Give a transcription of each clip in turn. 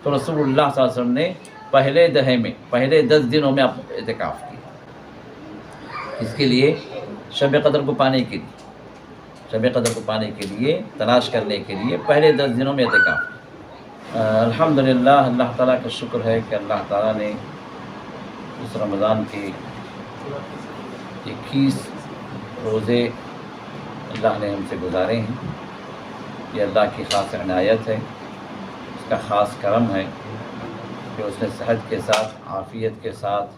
تو رسول اللہ صلی اللہ علیہ وسلم نے پہلے دہے میں پہلے 10 دنوں میں اعتکاف کیا۔ اس کے لیے شب قدر کو پانے کے لیے، شب قدر کو پانے کے لیے، تلاش کرنے کے لیے پہلے 10 دنوں میں اعتکاف۔ الحمدللہ اللہ تعالیٰ کا شکر ہے کہ اللہ تعالیٰ نے اس رمضان کے 21 روزے اللہ نے ہم سے گزارے ہیں۔ یہ اللہ کی خاص عنایت ہے، اس کا خاص کرم ہے کہ اس نے صحت کے ساتھ، عافیت کے ساتھ،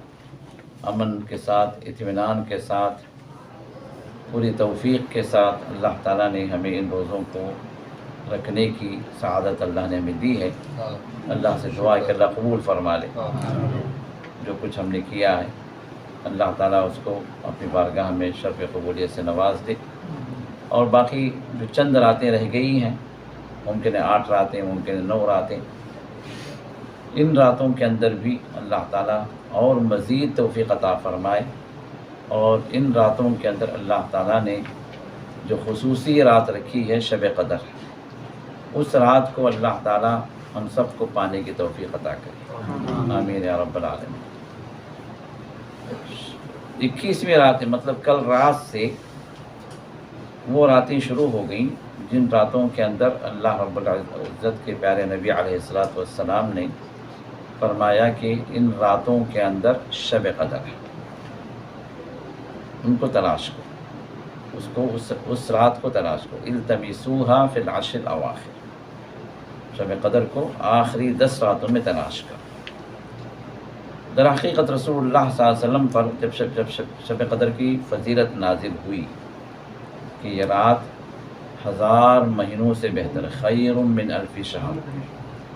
امن کے ساتھ، اطمینان کے ساتھ، پوری توفیق کے ساتھ اللہ تعالیٰ نے ہمیں ان روزوں کو رکھنے کی سعادت اللہ نے ہمیں دی ہے۔ اللہ سے دعا ہے کہ اللہ قبول فرما لے جو کچھ ہم نے کیا ہے، اللہ تعالیٰ اس کو اپنی بارگاہ میں شرف قبولیت سے نواز دے۔ اور باقی جو چند راتیں رہ گئی ہیں، ممکن ہے 8 راتیں، ممکن ہے 9 راتیں، ان راتوں کے اندر بھی اللہ تعالیٰ اور مزید توفیق عطا فرمائے۔ اور ان راتوں کے اندر اللہ تعالیٰ نے جو خصوصی رات رکھی ہے شب قدر، اس رات کو اللہ تعالیٰ ہم سب کو پانے کی توفیق عطا کرے، آمین یا رب العالمین۔ 21ویں رات مطلب کل رات سے وہ راتیں شروع ہو گئیں جن راتوں کے اندر اللہ رب العزت کے پیارے نبی علیہ الصلوۃ والسلام نے فرمایا کہ ان راتوں کے اندر شب قدر ہے، ان کو تلاش کرو، اس رات کو تلاش کرو، التمسوها فی العشر الاواخر، شب قدر کو آخری 10 راتوں میں تلاش کرو۔ در حقیقت رسول اللہ صلی اللہ علیہ وسلم پر جب شب قدر کی فضیلت نازل ہوئی کہ یہ رات 1000 مہینوں سے بہتر ہے، خیر من 1000 شہر،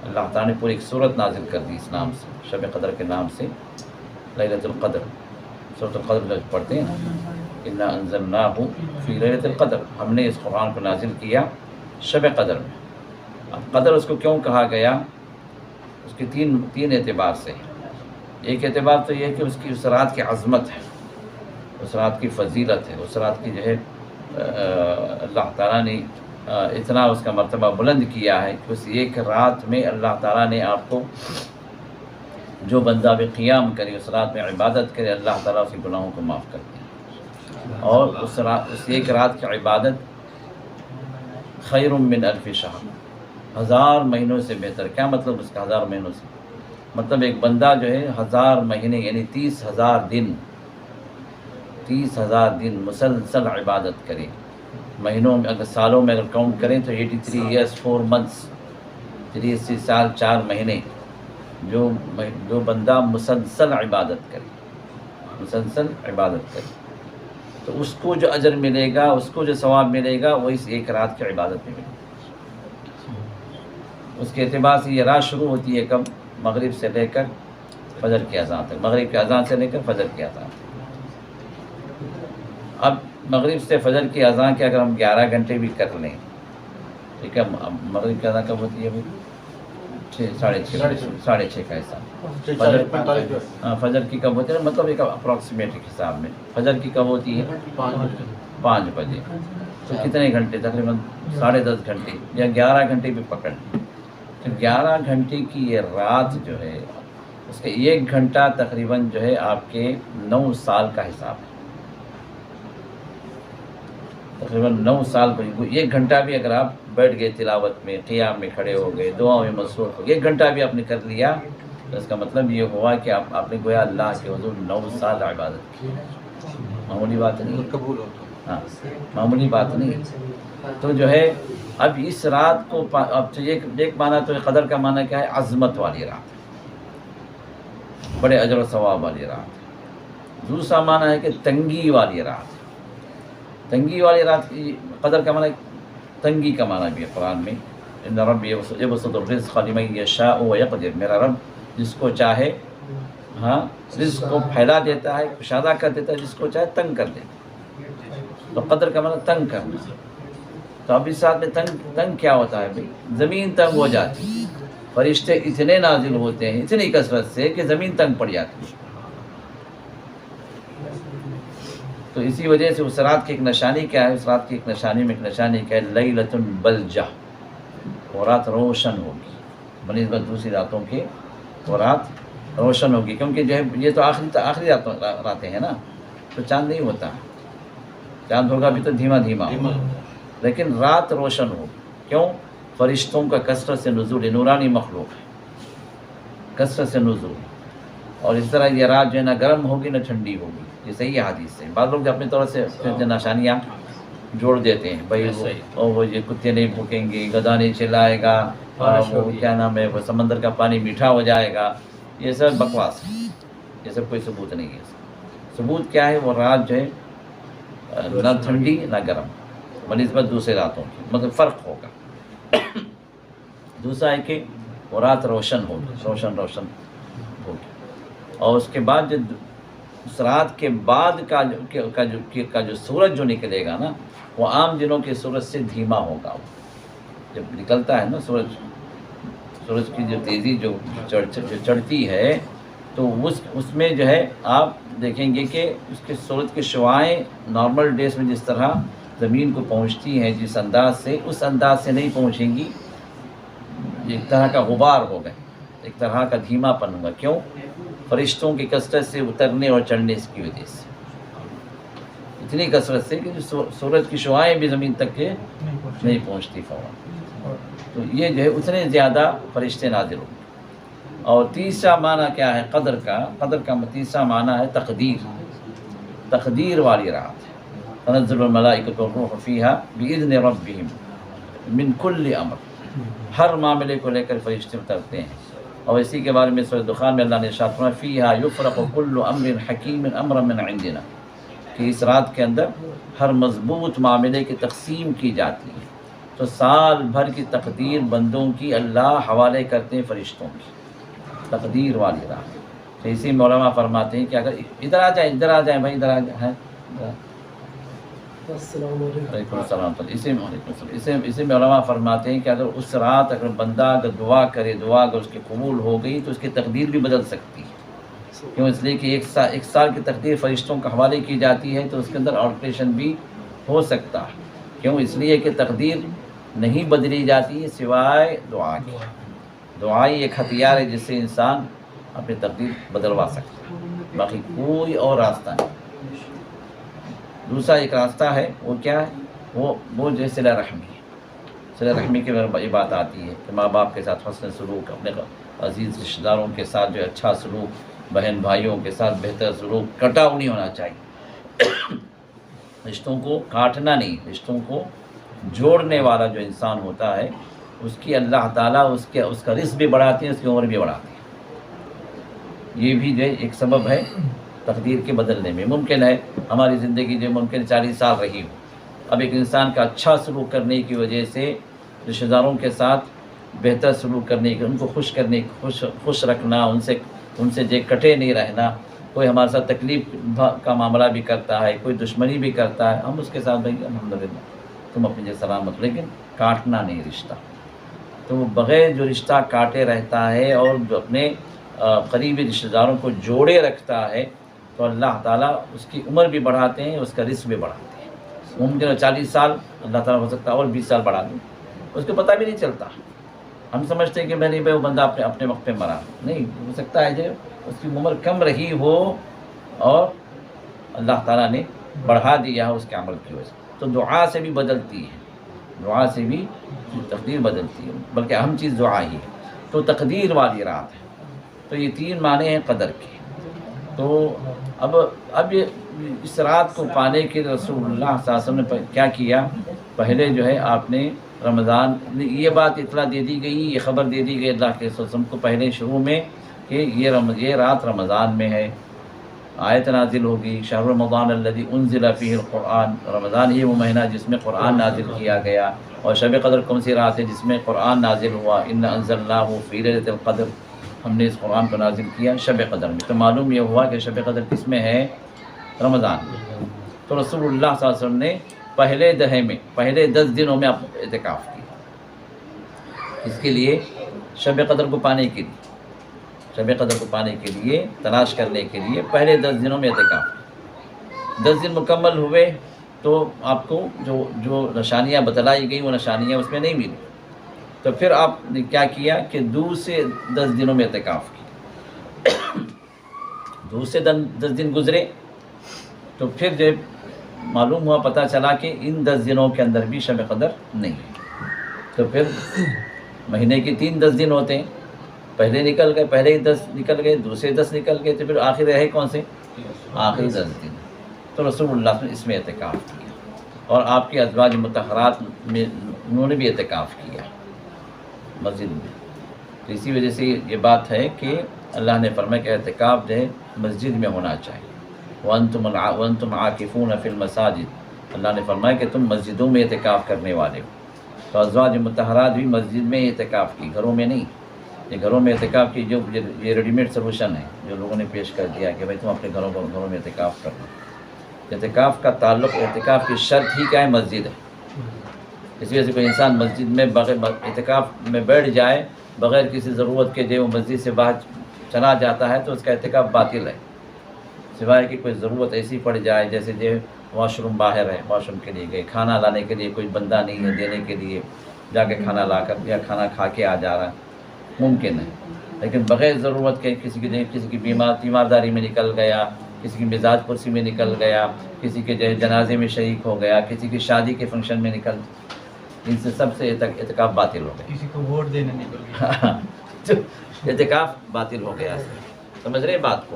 اللہ تعالیٰ نے پوری ایک سورت نازل کر دی اس نام سے، شب قدر کے نام سے، لیلۃ القدر، سورۃ القدر جب پڑھتے ہیں انا انزلناہ فی لیلۃ القدر، ہم نے اس قرآن کو نازل کیا شب قدر میں۔ اب قدر اس کو کیوں کہا گیا؟ اس کے تین اعتبار سے۔ ایک اعتبار تو یہ کہ اس رات کی عظمت ہے، اس رات کی فضیلت ہے، اس رات کی جو ہے اللہ تعالیٰ نے اتنا اس کا مرتبہ بلند کیا ہے کہ اس ایک رات میں اللہ تعالیٰ نے آپ کو، جو بندہ بھی قیام کرے اس رات میں عبادت کرے، اللہ تعالیٰ اس کے گناہوں کو معاف کر دے۔ اور اس ایک رات کی عبادت خیر من 1000 شہر، 1000 مہینوں سے بہتر۔ کیا مطلب اس کا 1000 مہینوں سے؟ مطلب ایک بندہ جو ہے 1000 مہینے یعنی 30,000 دن، 30,000 دن مسلسل عبادت کرے۔ مہینوں میں اگر سالوں میں اگر کاؤنٹ کریں تو 83 ایئرس 4 منتھس، 83 سال 4 مہینے، جو بندہ مسلسل عبادت کرے، مسلسل عبادت کرے، تو اس کو جو اجر ملے گا، اس کو جو ثواب ملے گا، وہ اس ایک رات کی عبادت میں ملے گا۔ اس کے اعتبار سے یہ رات شروع ہوتی ہے کب؟ مغرب سے لے کر فجر کی اذان تک، مغرب کی اذان سے لے کر فجر کی اذان تک۔ اب مغرب سے فجر کی اذان کے اگر ہم 11 گھنٹے بھی کر لیں، ٹھیک ہے، مغرب کی اذان کب ہوتی ہے ابھی؟ 6:30 کا حساب، فجر کی کب ہوتی ہے؟ مطلب ایک اپروکسیمیٹ حساب میں فجر کی کب ہوتی ہے؟ 5 بجے۔ تو کتنے گھنٹے؟ تقریباً 10.5 گھنٹے یا 11 گھنٹے بھی پکڑ لیں۔ تو 11 گھنٹے کی یہ رات جو ہے، اس کا 1 گھنٹہ تقریباً جو ہے آپ کے 9 سال کا حساب ہے، تقریباً 9 سال کو 1 گھنٹہ بھی اگر آپ بیٹھ گئے تلاوت میں، قیام میں کھڑے ہو گئے، دعاؤں میں مصروف ہو گئے، 1 گھنٹہ بھی آپ نے کر لیا، تو اس کا مطلب یہ ہوا کہ آپ نے گویا اللہ کے حضور 9 سال عبادت کی۔ معمولی بات نہیں، قبول ہو، ہاں معمولی بات نہیں۔ تو جو ہے اب اس رات کو اب تو ایک معنی تو قدر کا معنی کیا ہے؟ عظمت والی رات، بڑے اجر و ثواب والی رات۔ دوسرا معنی ہے کہ تنگی والی رات، تنگی والی رات کی قدر کا معنی، تنگی کا معنی بھی ہے قرآن میں، ان ربی یبسط الرزق لمن یشاء ویقدر، میرا رب جس کو چاہے رزق کو پھیلا دیتا ہے، کشادہ کر دیتا ہے، جس کو چاہے تنگ کر دیتا ہے۔ تو قدر کا معنی تنگ کرنا۔ تو اب اس ساتھ میں تنگ کیا ہوتا ہے بھائی؟ زمین تنگ ہو جاتی، فرشتے اتنے نازل ہوتے ہیں اتنی کثرت سے کہ زمین تنگ پڑ جاتی ہے۔ تو اسی وجہ سے اس رات کی ایک نشانی کیا ہے؟ اس رات کی ایک نشانی میں ایک نشانی کیا ہے؟ لیلۃ بلجہ، وہ رات روشن ہوگی، بنسبت دوسری راتوں کے وہ رات روشن ہوگی، کیونکہ جو ہے یہ تو آخری راتیں ہیں نا، تو چاند نہیں ہوتا، چاند ہوگا بھی تو دھیما دھیما ہوگا، لیکن رات روشن ہو. کیوں؟ فرشتوں کا کثرت سے نزول، نورانی مخلوق ہے، کثرت سے نزول. اور اس طرح یہ رات جو ہے نہ گرم ہوگی نہ ٹھنڈی ہوگی، یہ صحیح حدیث ہے. بعض لوگ اپنی طور سے نشانیاں جوڑ دیتے ہیں، بھائی وہ یہ کتے نہیں بھوکیں گے، گدھا نہیں چلائے گا، وہ کیا نام ہے، وہ سمندر کا پانی میٹھا ہو جائے گا. یہ سب بکواس ہے، یہ سب کوئی ثبوت نہیں ہے. ثبوت کیا ہے؟ وہ رات جو ہے نہ ٹھنڈی نہ گرم بنسبت دوسرے راتوں کی، مطلب فرق ہوگا. دوسرا ہے کہ وہ رات روشن ہوگی، روشن ہوگی. اور اس کے بعد جو اس رات کے بعد کا جو سورج جو نکلے گا نا، وہ عام دنوں کے سورج سے دھیما ہوگا. جب نکلتا ہے نا سورج کی جو تیزی جو چڑھتی ہے، تو اس میں جو ہے آپ دیکھیں گے کہ اس کے سورج کی شعاعیں نارمل ڈیز میں جس طرح زمین کو پہنچتی ہیں جس انداز سے، اس انداز سے نہیں پہنچیں گی. ایک طرح کا غبار ہوگا، ایک طرح کا دھیما پن ہوگا. کیوں؟ فرشتوں کی کثرت سے اترنے اور چڑھنے کی وجہ سے، اتنی کثرت سے کہ سورج کی شعاعیں بھی زمین تک کے نہیں پہنچتی فوراً. تو یہ جو ہے اتنے زیادہ فرشتے نازل ہوں. اور تیسرا معنی کیا ہے قدر کا؟ قدر کا تیسرا معنی ہے تقدیر والی رات. تنزل الملائکۃ والروح فیہا بإذن ربہم من کل امر، ہر معاملے کو لے کر فرشتے اترتے ہیں. اور اسی کے بارے میں سورۃ دخان میں اللہ نے ارشاد فرمایا فیہا یفرق کل امر حکیم امرا من عندنا، کہ اس رات کے اندر ہر مضبوط معاملے کی تقسیم کی جاتی ہے. تو سال بھر کی تقدیر بندوں کی اللہ حوالے کرتے ہیں فرشتوں کی، تقدیر والی رات. تو اسی میں علماء فرماتے ہیں کہ اگر ادھر آ جائیں بھائی، ادھر آ جائیں. وعلیکم السلام. اسی میں علماء فرماتے ہیں کہ اگر اس رات اگر بندہ اگر دعا کرے، دعا اگر اس کی قبول ہو گئی تو اس کی تقدیر بھی بدل سکتی ہے. کیوں؟ اس لیے کہ ایک سال کی تقدیر فرشتوں کے حوالے کی جاتی ہے، تو اس کے اندر آلٹریشن بھی ہو سکتا ہے. کیوں؟ اس لیے کہ تقدیر نہیں بدلی جاتی سوائے دعا کی. دعا ہی ایک ہتھیار ہے جس سے انسان اپنی تقدیر بدلوا سکتا ہے، باقی کوئی اور راستہ نہیں. دوسرا ایک راستہ ہے، وہ کیا ہے؟ وہ جو ہے صلہ رحمی ہے. صلہ رحمی کی یہ بات آتی ہے کہ ماں باپ کے ساتھ حسن سلوک، اپنے عزیز رشتہ داروں کے ساتھ جو اچھا سلوک، بہن بھائیوں کے ساتھ بہتر سلوک، کٹاؤ نہیں ہونا چاہیے. رشتوں کو کاٹنا نہیں، رشتوں کو جوڑنے والا جو انسان ہوتا ہے اس کی اللہ تعالیٰ اس کا رزق بھی بڑھاتے ہیں، اس کی عمر بھی بڑھاتے ہیں. یہ بھی جو ہے ایک سبب ہے تقدیر کے بدلنے میں. ممکن ہے ہماری زندگی جو ممکن 40 سال رہی ہو، اب ایک انسان کا اچھا سلوک کرنے کی وجہ سے رشتہ داروں کے ساتھ بہتر سلوک کرنے کی، ان کو خوش رکھنا، ان سے جو کٹے نہیں رہنا. کوئی ہمارے ساتھ تکلیف کا معاملہ بھی کرتا ہے، کوئی دشمنی بھی کرتا ہے، ہم اس کے ساتھ بھائی الحمدللہ تم اپنی جگہ سلامت، لیکن کاٹنا نہیں رشتہ. تو وہ بغیر جو رشتہ کاٹے رہتا ہے اور جو اپنے قریبی رشتہ داروں کو جوڑے رکھتا ہے، تو اللہ تعالیٰ اس کی عمر بھی بڑھاتے ہیں، اس کا رزق بھی بڑھاتے ہیں. ممکن ہے 40 سال اللہ تعالیٰ ہو سکتا ہے اور 20 سال بڑھا دیں، اس کو پتہ بھی نہیں چلتا. ہم سمجھتے ہیں کہ نہیں بھائی وہ بندہ اپنے وقت پہ مرا. نہیں، ہو سکتا ہے جو اس کی عمر کم رہی ہو اور اللہ تعالیٰ نے بڑھا دیا ہے اس کے عمل کی وجہ سے. تو دعا سے بھی بدلتی ہے، دعا سے بھی تقدیر بدلتی ہے، بلکہ اہم چیز دعا ہی ہے. تو تقدیر والی رات ہے. تو یہ 3 معنی ہیں قدر کے. تو اب یہ اس رات کو پانے کے رسول اللہ صلی اللہ علیہ وسلم نے کیا کیا؟ پہلے جو ہے آپ نے رمضان، یہ بات اطلاع دے دی گئی، یہ خبر دے دی گئی اللہ کے رسول وسلم کو پہلے شروع میں کہ یہ رات رمضان میں ہے. آیت نازل ہوگی شہر رمضان الذی انزل فیہ القرآن، رمضان ہی وہ مہینہ جس میں قرآن نازل کیا گیا. اور شب قدر کون سی رات ہے جس میں قرآن نازل ہوا؟ انا انزلناہ فی لیلۃ القدر، ہم نے اس قرآن کو نازل کیا شب قدر میں. تو معلوم یہ ہوا کہ شب قدر کس میں ہے؟ رمضان میں. تو رسول اللہ صلی اللہ علیہ وسلم نے پہلے دہے میں، پہلے 10 دنوں میں اعتکاف کیا. اس کے لیے شب قدر کو پانے کے لیے، شب قدر کو پانے کے لیے، تلاش کرنے کے لیے پہلے 10 دنوں میں اعتکاف. 10 دن مکمل ہوئے تو آپ کو جو نشانیاں بتلائی گئی وہ نشانیاں اس میں نہیں ملی. تو پھر آپ نے کیا کیا کہ دوسرے 10 دنوں میں اعتکاف کیا، دوسرے 10 دن گزرے تو پھر جو معلوم ہوا، پتہ چلا کہ ان 10 دنوں کے اندر بھی شب قدر نہیں ہے، تو پھر مہینے کے 10 دن ہوتے ہیں، پہلے نکل گئے، پہلے ہی 10 نکل گئے، دوسرے 10 نکل گئے، تو پھر آخر رہے کون سے؟ آخری 10 دن۔ تو رسول اللہ نے اس میں اعتکاف کیا، اور آپ کے ازواج مطہرات میں انہوں نے بھی اعتکاف کیا مسجد میں۔ تو اسی وجہ سے یہ بات ہے کہ اللہ نے فرمایا کہ اعتکاف جو ہے مسجد میں ہونا چاہیے، وَأَنْتُمْ عَاكِفُونَ فِي الْمَسَاجِدِ، اللہ نے فرمایا کہ تم مسجدوں میں اعتکاف کرنے والے ہو۔ تو ازواج مطہرات بھی مسجد میں اعتکاف کی، گھروں میں نہیں۔ یہ گھروں میں اعتکاف کی جو یہ ریڈی میڈ سلوشن ہے جو لوگوں نے پیش کر دیا کہ بھائی تم اپنے گھروں میں اعتکاف کرو۔ اعتکاف کا تعلق، اعتکاف کی شرط ہی کیا ہے؟ مسجد ہے۔ اس وجہ سے کوئی انسان مسجد میں بغیر اعتکاف میں بیٹھ جائے بغیر کسی ضرورت کے جو وہ مسجد سے باہر چلا جاتا ہے تو اس کا اعتکاف باطل ہے، سوائے کہ کوئی ضرورت ایسی پڑ جائے جیسے جو واش روم باہر ہے، واش روم کے لیے گئے، کھانا لانے کے لیے کوئی بندہ نہیں ہے دینے کے لیے، جا کے کھانا لا کر یا کھانا کھا کے آ جا رہا ہے، ممکن ہے۔ لیکن بغیر ضرورت کے کسی کی بیمارداری میں نکل گیا، کسی کی مزاج پرسی میں نکل گیا، کسی کے جو ہے جنازے میں شریک ہو گیا، کسی کی شادی کے فنکشن میں نکل، ان سے سب سے اعتکاف باطل ہو گیا، کسی کو ووٹ دینے نکل گیا، اعتکاف باطل ہو گیا۔ سمجھ رہے بات کو؟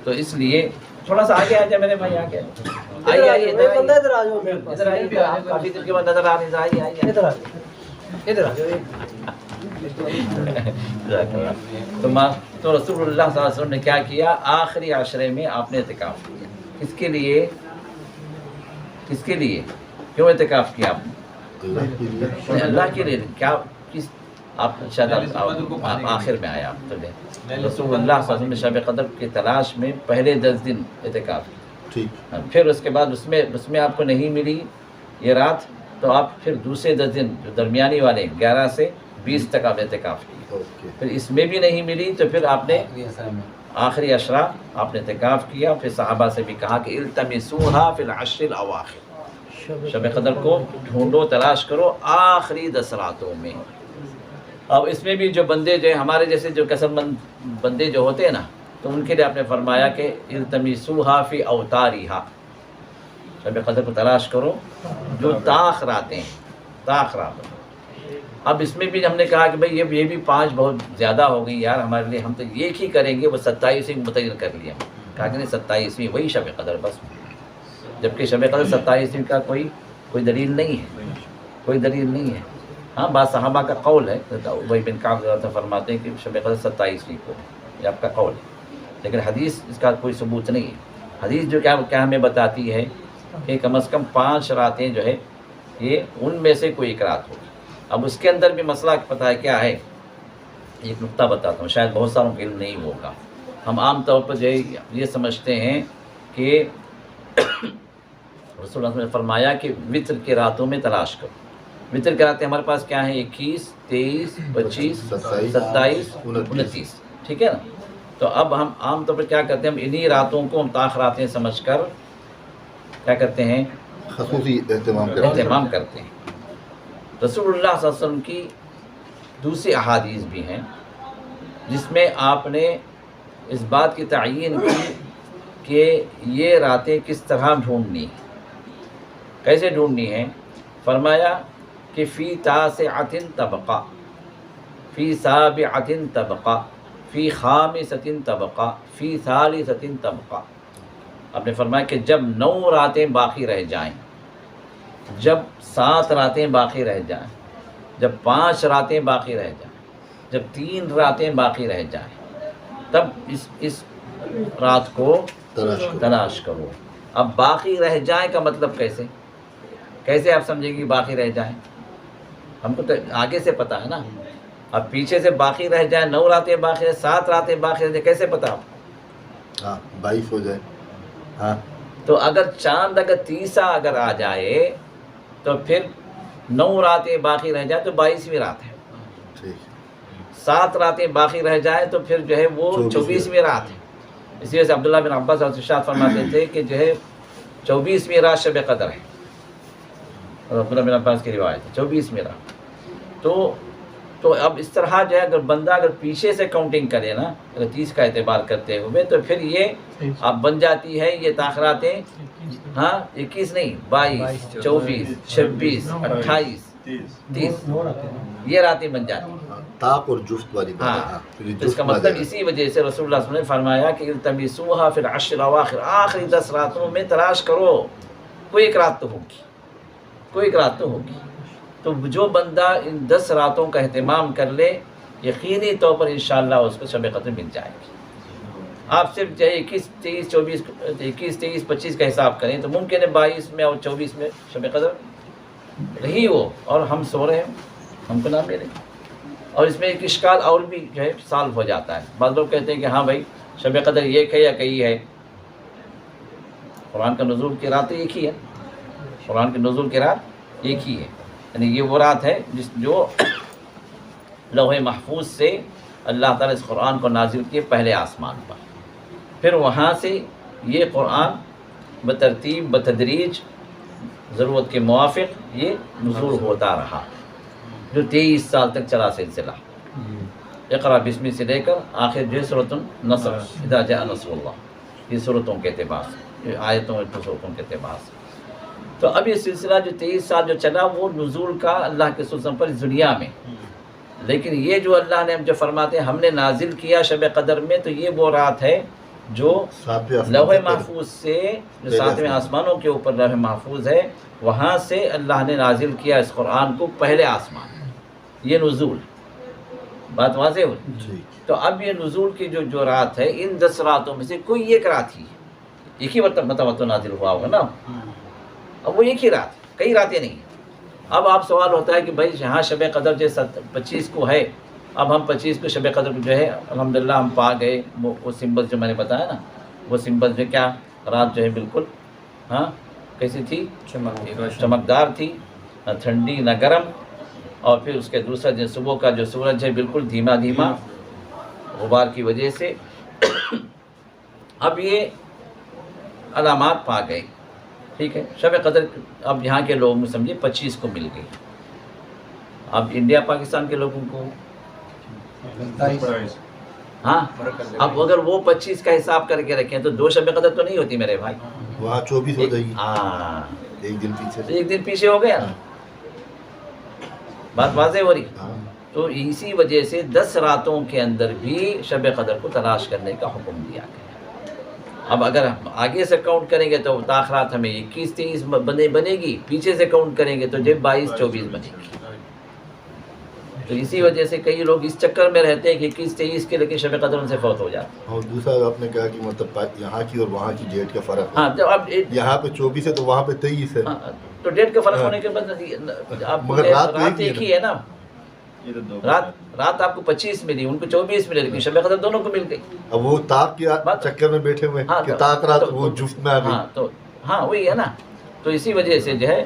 تو اس لیے تھوڑا سا آگے آ جائے میرے بھائی، آگے آئیے، ادھر آئیے، آپ کافی دن کے بعد نظر آ رہے ہیں، آئیے ادھر آئیے۔ تو رسول اللہ صلی اللہ علیہ وسلم نے کیا کیا؟ آخری عشرے میں آپ نے اعتکاف کیا۔ کس کے لیے؟ کس کے لیے؟ کیوں اعتکاف کیا آپ نے؟ اللہ کے لیے۔ کیا کس آپ شاید آپ آخر میں آئے، آپ تو رسول اللہ صلی اللہ علیہ وسلم نے شب قدر کی تلاش میں پہلے 10 دن اعتکاف کیا، پھر اس کے بعد اس میں آپ کو نہیں ملی یہ رات، تو آپ پھر دوسرے 10 دن جو درمیانی والے 11 سے 20 تک آپ اعتکاف کیا، پھر اس میں بھی نہیں ملی تو پھر آپ نے آخری عشرہ آپ نے اعتکاف کیا۔ پھر صحابہ سے بھی کہا کہ التمسوها فی العشر الاواخر، شب قدر کو ڈھونڈو، تلاش کرو آخری 10 راتوں میں۔ اب اس میں بھی جو بندے جو ہمارے جیسے جو کسل مند بندے جو ہوتے ہیں نا، تو ان کے لیے آپ نے فرمایا کہ التمسوها فی اوتارها، شب قدر کو تلاش کرو جو تاخراتیں ہیں، تاخرات۔ اب اس میں بھی ہم نے کہا کہ بھئی یہ بھی 5 بہت زیادہ ہو گئی یار ہمارے لیے، ہم تو ایک ہی کریں گے، وہ 27ویں متعین کر لیا۔ کہا کہ نہیں، 27ویں وہی شب قدر بس، جبکہ شب قدر 27ویں کا کوئی دلیل نہیں ہے، کوئی دلیل نہیں ہے۔ ہاں، بعض صحابہ کا قول ہے، ابی بن کعب فرماتے ہیں کہ شب قدر 27ویں کو، یہ آپ کا قول ہے، لیکن حدیث اس کا کوئی ثبوت نہیں ہے۔ حدیث جو کیا ہمیں بتاتی ہے کہ کم از کم 5 راتیں جو ہے یہ ان میں سے کوئی ایک رات ہوگی۔ اب اس کے اندر بھی مسئلہ پتہ ہے کیا ہے، ایک نقطہ بتاتا ہوں، شاید بہت ساروں کو علم نہیں ہوگا۔ ہم عام طور پر جو یہ سمجھتے ہیں کہ رسول اللہ نے فرمایا کہ وطر کے راتوں میں تلاش کرو۔ وطر کے راتیں ہمارے پاس کیا ہیں؟ 21، 23، 25، 27، 29، ٹھیک ہے نا؟ تو اب ہم عام طور پر کیا کرتے ہیں، ہم انہی راتوں کو ہم تاخراتیں سمجھ کر کیا کرتے ہیں؟ خصوصی اہتمام کرتے ہیں۔ رسول اللہ صلی اللہ علیہ وسلم کی دوسری احادیث بھی ہیں جس میں آپ نے اس بات کی تعیین کی کہ یہ راتیں کس طرح ڈھونڈنی ہیں، کیسے ڈھونڈنی ہیں۔ فرمایا کہ فی تاسعۃ طبقہ، فی سابعۃ طبقہ، فی خامسۃ طبقہ، فی ثالثۃ طبقہ۔ آپ نے فرمایا کہ جب 9 راتیں باقی رہ جائیں، جب 7 راتیں باقی رہ جائیں، جب 5 راتیں باقی رہ جائیں، جب 3 راتیں باقی رہ جائیں، تب اس رات کو تلاش کرو۔ اب باقی رہ جائیں کا مطلب کیسے آپ سمجھیں گے باقی رہ جائیں؟ ہم کو تو آگے سے پتہ ہے نا، اب پیچھے سے باقی رہ جائیں، 9 راتیں باقی رہ، 7 راتیں باقی رہ جائیں، کیسے پتہ آپ کو؟ ہاں 22 ہو جائے۔ ہاں تو اگر چاند اگر تیسا اگر آ جائے تو پھر 9 راتیں باقی رہ جائیں تو 22ویں رات ہے، 7 راتیں باقی رہ جائیں تو پھر جو ہے وہ 24ویں رات ہے۔ اسی وجہ سے عبداللہ بن عباس ارشاد فرماتے تھے کہ جو ہے 24ویں رات شب قدر ہے، اور عبداللہ بن عباس کی روایت ہے 24ویں رات۔ تو اب اس طرح جو ہے اگر بندہ اگر پیچھے سے کاؤنٹنگ کرے نا، اگر 30 کا اعتبار کرتے ہوئے، تو پھر یہ اب بن جاتی ہے یہ تاخراتیں، ہاں 21 نہیں، 22 24 26 28 30 یہ راتیں بن جاتی ہیں۔ طاق اور جفت والی بات ہے۔ ہاں، پھر یہ تو اس جفت کا والا مطلب ہے۔ اسی وجہ سے رسول اللہ صلی اللہ علیہ وسلم نے فرمایا کہ التمسوها فی العشر الاواخر، آخری 10 راتوں میں تلاش کرو، کوئی ایک رات تو ہوگی، کوئی ایک رات تو ہوگی۔ تو جو بندہ ان 10 راتوں کا اہتمام کر لے، یقینی طور پر انشاءاللہ اس کو شب قدر مل جائے گی۔ آپ صرف چاہے 21 23 24 21 23 25 کا حساب کریں تو ممکن ہے 22 میں اور 24 میں شب قدر رہی ہو اور ہم سو رہے ہیں، ہم کو نہ ملے۔ اور اس میں ایک اشکال اور بھی جو ہے سالو ہو جاتا ہے۔ بعض لوگ کہتے ہیں کہ ہاں بھائی شب قدر ایک ہے یا کئی ہے؟ قرآن کا نزول کی رات ایک ہی ہے، قرآن کے نزول کی رات ایک ہی ہے، یعنی یہ وہ رات ہے جو لوح محفوظ سے اللہ تعالیٰ اس قرآن کو نازل کیے پہلے آسمان پر، پھر وہاں سے یہ قرآن بترتیب بتدریج ضرورت کے موافق یہ نزول ہوتا رہا، جو 23 سال تک چلا سلسلہ، اقرا بسم سے لے کر آخر جو سورۃ النصر اذا جاء نصر اللہ، یہ صورتوں کے اعتبار سے، یہ آیتوں اور صورتوں کے اعتبار سے۔ تو اب یہ سلسلہ جو 23 سال جو چلا وہ نزول کا اللہ کے سلسلے پر دنیا میں، لیکن یہ جو اللہ نے جو فرماتے ہیں ہم نے نازل کیا شب قدر میں، تو یہ وہ رات ہے جو لوح محفوظ سے، جو 7ویں آسمانوں کے اوپر لوح محفوظ ہے، وہاں سے اللہ نے نازل کیا اس قرآن کو پہلے آسمان، یہ نزول، بات واضح ہو۔ تو اب یہ نزول کی جو رات ہے، ان 10 راتوں میں سے کوئی ایک رات ہی، ایک ہی متواتر نازل ہوا ہوگا نا، اب وہ ایک ہی رات، کئی راتیں نہیں ہیں۔ اب آپ سوال ہوتا ہے کہ بھائی یہاں شب قدر جو 25 کو ہے، اب ہم 25 کو شب قدر کو جو ہے الحمدللہ ہم پا گئے، وہ سمبل جو میں نے بتایا نا، وہ سمبل جو کیا رات جو ہے بالکل ہاں کیسی تھی، چمکدار تھی، نہ ٹھنڈی نہ گرم، اور پھر اس کے دوسرا جو صبح کا جو سورج ہے بالکل دھیما دھیما غبار کی وجہ سے، اب یہ علامات پا گئے، ٹھیک ہے۔ شب قدر اب یہاں کے لوگوں میں سمجھے 25 کو مل گئی، اب انڈیا پاکستان کے لوگوں کو ہاں، اب اگر وہ 25 کا حساب کر کے رکھیں تو 2 شب قدر تو نہیں ہوتی میرے بھائی، وہاں 24 ہو جائے گی، ہاں ایک دن پیچھے، ایک دن پیچھے ہو گیا، بات واضح ہو رہی۔ تو اسی وجہ سے 10 راتوں کے اندر بھی شب قدر کو تلاش کرنے کا حکم دیا گیا۔ اب اگر ہم آگے سے کاؤنٹ کریں گے تو تاخرات ہمیں 21 23 بنے گی، پیچھے سے کاؤنٹ کریں گے تو جب 22 24 بنے گی۔ تو اسی وجہ سے کئی لوگ اس چکر میں رہتے ہیں کہ 21 23 کے لیکن شب قدر ان سے فوت ہو جاتے ہیں۔ اور دوسرا آپ نے کہا کہ مطلب یہاں کی اور وہاں کی ڈیٹ کا فرق ہے، ہاں جب اب یہاں پہ 24 ہے تو وہاں پہ 23 ہے، تو ڈیٹ کا فرق ہونے کے بعد آپ مگر رات ایک ہی ہے نا، رات آپ کو 25 ملی، ان کو 24 ملی، لیکن شب قدر دونوں کو مل گئی۔ اب وہ طاق کے چکر میں بیٹھے ہوئے ہیں کہ طاق رات وہ جفت میں آ گئی۔ ہاں تو ہاں وہی ہے نا، تو اسی وجہ سے جو ہے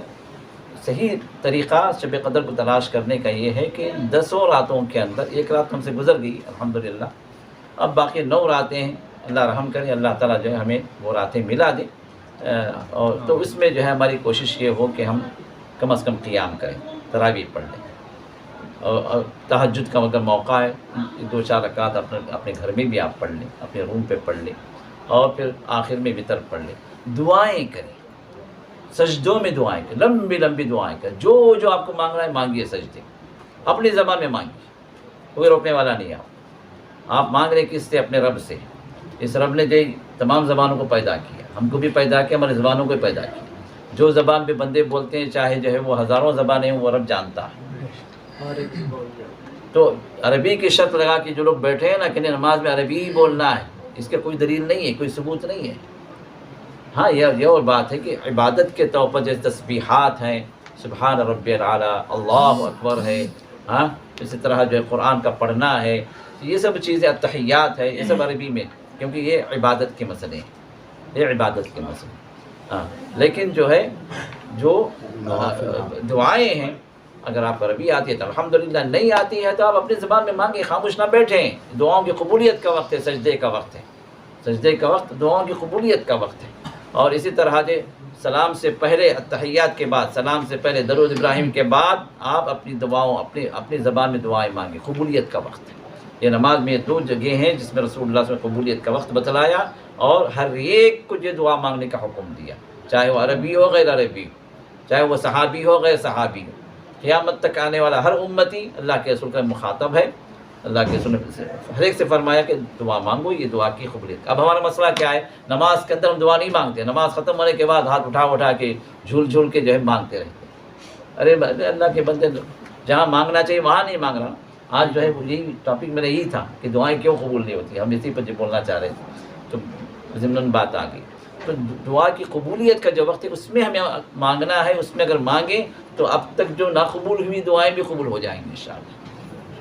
صحیح طریقہ شب قدر کو تلاش کرنے کا یہ ہے کہ 10 راتوں کے اندر ایک رات ہم سے گزر گئی الحمدللہ، اب باقی 9 راتیں ہیں، اللہ رحم کرے، اللہ تعالیٰ جو ہے ہمیں وہ راتیں ملا دے، اور تو اس میں جو ہے ہماری کوشش یہ ہو کہ ہم کم از کم قیام کریں، تراویح پڑھ لیں، اور تہجد کا اگر موقع ہے 2-4 رکعت اپنے گھر میں بھی آپ پڑھ لیں، اپنے روم پہ پڑھ لیں، اور پھر آخر میں وطر پڑھ لیں، دعائیں کریں، سجدوں میں دعائیں کریں، لمبی لمبی دعائیں کریں، جو آپ کو مانگ رہا ہے مانگیے، سجدے اپنی زبان میں مانگیے، کوئی روکنے والا نہیں ہے۔ آپ مانگ رہے کس سے؟ اپنے رب سے۔ اس رب نے جو تمام زبانوں کو پیدا کیا، ہم کو بھی پیدا کیا، ہماری زبانوں کو پیدا کیا، جو زبان پہ بندے بولتے ہیں چاہے جو ہے وہ ہزاروں زبانیں وہ رب جانتا ہے۔ تو عربی کی شرط لگا کے جو لوگ بیٹھے ہیں نا کہ نماز میں عربی ہی بولنا ہے، اس کے کوئی دلیل نہیں ہے، کوئی ثبوت نہیں ہے۔ ہاں یہ اور بات ہے کہ عبادت کے طور پر جیسے تسبیحات ہیں، سبحان ربی الاعلیٰ، اللہ اکبر ہے، ہاں اسی طرح جو ہے قرآن کا پڑھنا ہے، یہ سب چیزیں التحیات ہے، یہ سب عربی میں، کیونکہ یہ عبادت کے مسئلے ہیں، یہ عبادت کے مسئلے ہاں۔ لیکن جو ہے جو دعائیں ہیں، اگر آپ عربی آتی ہے تو الحمدللہ، نہیں آتی ہے تو آپ اپنی زبان میں مانگیں، خاموش نہ بیٹھیں۔ دعاؤں کی قبولیت کا وقت ہے، سجدے کا وقت ہے، سجدے کا وقت دعاؤں کی قبولیت کا وقت ہے۔ اور اسی طرح سلام سے پہلے اتحیات کے بعد، سلام سے پہلے درود ابراہیم کے بعد آپ اپنی دعاؤں اپنی زبان میں دعائیں مانگیں، قبولیت کا وقت ہے۔ یہ نماز میں 2 جگہیں ہیں جس میں رسول اللہ صلی اللہ علیہ وسلم قبولیت کا وقت بتلایا اور ہر ایک کو یہ دعا مانگنے کا حکم دیا، چاہے وہ عربی ہو غیر عربی ہو، چاہے وہ صحابی ہو غیر صحابی ہو، قیامت تک آنے والا ہر امتی اللہ کے رسول کا مخاطب ہے۔ اللہ کے رسول نے ہر ایک سے فرمایا کہ دعا مانگو، یہ دعا کی قبولیت۔ اب ہمارا مسئلہ کیا ہے؟ نماز کے اندر ہم دعا نہیں مانگتے، نماز ختم ہونے کے بعد ہاتھ اٹھا کے جھول کے جو ہے مانگتے رہتے۔ ارے اللہ کے بندے، جہاں مانگنا چاہیے وہاں نہیں مانگ رہا۔ آج جو ہے یہی ٹاپک میرا یہی تھا کہ دعائیں کیوں قبول نہیں ہوتی، ہم اسی پر جو بولنا چاہ رہے تھے، تو ضمن بات آ گئی۔ تو دعا کی قبولیت کا جو وقت ہے اس میں ہمیں مانگنا ہے، اس میں اگر مانگیں تو اب تک جو ناقبول ہوئی دعائیں بھی قبول ہو جائیں گی انشاءاللہ۔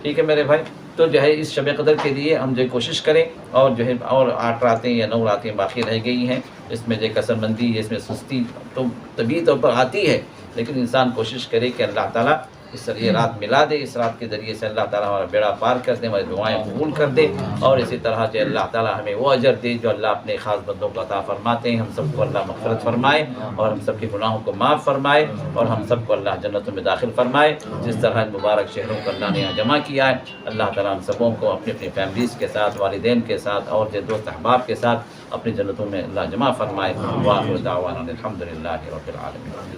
ٹھیک ہے میرے بھائی، تو جو ہے اس شب قدر کے لیے ہم جو کوشش کریں، اور جو ہے اور 8 راتیں یا 9 راتیں باقی رہ گئی ہیں، اس میں جو کثر مندی، اس میں سستی تو طبیعی طور پر آتی ہے، لیکن انسان کوشش کرے کہ اللہ تعالیٰ اس یہ رات ملا دے، اس رات کے ذریعے سے اللہ تعالیٰ ہمارا بیڑا پار کر دے، ہماری دعائیں قبول کر دے، اور اسی طرح جو اللہ تعالیٰ ہمیں وہ اجر دے جو اللہ اپنے خاص بندوں کو عطا فرماتے ہیں۔ ہم سب کو اللہ مغفرت فرمائے اور ہم سب کے گناہوں کو معاف فرمائے، اور ہم سب کو اللہ جنتوں میں داخل فرمائے۔ جس طرح ان مبارک شہروں کو اللہ نے یہاں جمع کیا ہے، اللہ تعالیٰ ہم سبوں کو اپنی اپنی فیملیز کے ساتھ، والدین کے ساتھ اور جو دوست احباب کے ساتھ اپنی جنتوں میں اللہ جمع فرمائے۔ وآخر دعوانا الحمدللہ رب العالمین۔